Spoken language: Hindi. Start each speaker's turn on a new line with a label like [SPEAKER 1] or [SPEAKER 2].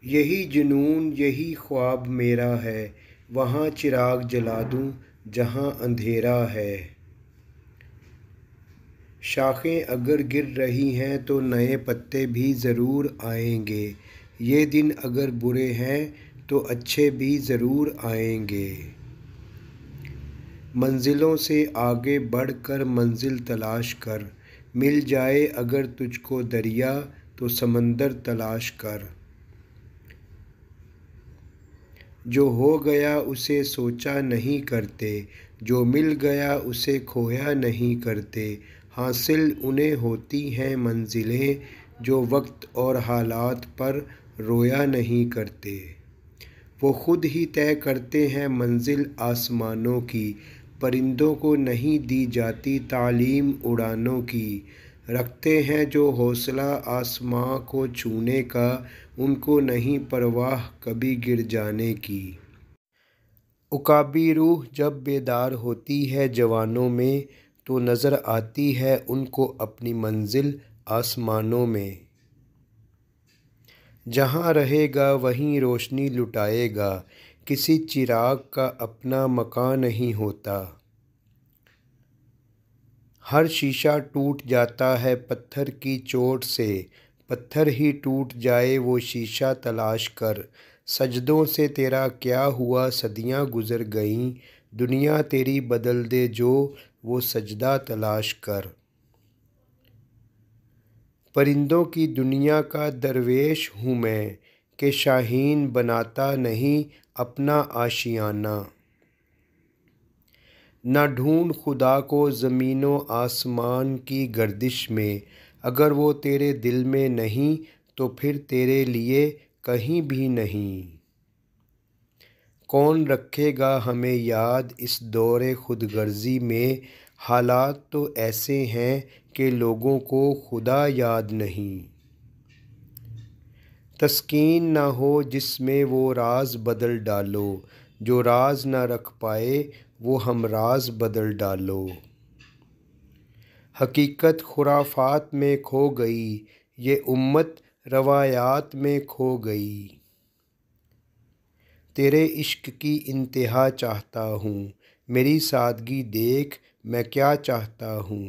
[SPEAKER 1] यही जुनून यही ख्वाब मेरा है, वहाँ चिराग जला दूँ जहाँ अंधेरा है। शाखें अगर गिर रही हैं तो नए पत्ते भी ज़रूर आएंगे। ये दिन अगर बुरे हैं तो अच्छे भी ज़रूर आएंगे। मंजिलों से आगे बढ़कर मंजिल तलाश कर, मिल जाए अगर तुझको दरिया तो समंदर तलाश कर। जो हो गया उसे सोचा नहीं करते, जो मिल गया उसे खोया नहीं करते। हासिल उन्हें होती हैं मंजिलें जो वक्त और हालात पर रोया नहीं करते। वो खुद ही तय करते हैं मंजिल आसमानों की, परिंदों को नहीं दी जाती तालीम उड़ानों की। रखते हैं जो हौसला आसमां को छूने का, उनको नहीं परवाह कभी गिर जाने की। उकाबी रूह जब बेदार होती है जवानों में, तो नज़र आती है उनको अपनी मंजिल आसमानों में। जहाँ रहेगा वहीं रोशनी लुटाएगा, किसी चिराग का अपना मकान नहीं होता। हर शीशा टूट जाता है पत्थर की चोट से, पत्थर ही टूट जाए वो शीशा तलाश कर। सजदों से तेरा क्या हुआ सदियां गुज़र गईं, दुनिया तेरी बदल दे जो वो सजदा तलाश कर। परिंदों की दुनिया का दरवेश हूँ मैं, कि शाहीन बनाता नहीं अपना आशियाना। न ढूंढ खुदा को ज़मीनों आसमान की गर्दिश में, अगर वो तेरे दिल में नहीं तो फिर तेरे लिए कहीं भी नहीं। कौन रखेगा हमें याद इस दौरे खुदगर्जी में, हालात तो ऐसे हैं कि लोगों को खुदा याद नहीं। तस्कीन ना हो जिसमें वो राज बदल डालो, जो राज ना रख पाए वो हम राज बदल डालो। हकीकत खुराफात में खो गई, ये उम्मत रवायात में खो गई। तेरे इश्क की इंतहा चाहता हूँ, मेरी सादगी देख मैं क्या चाहता हूँ।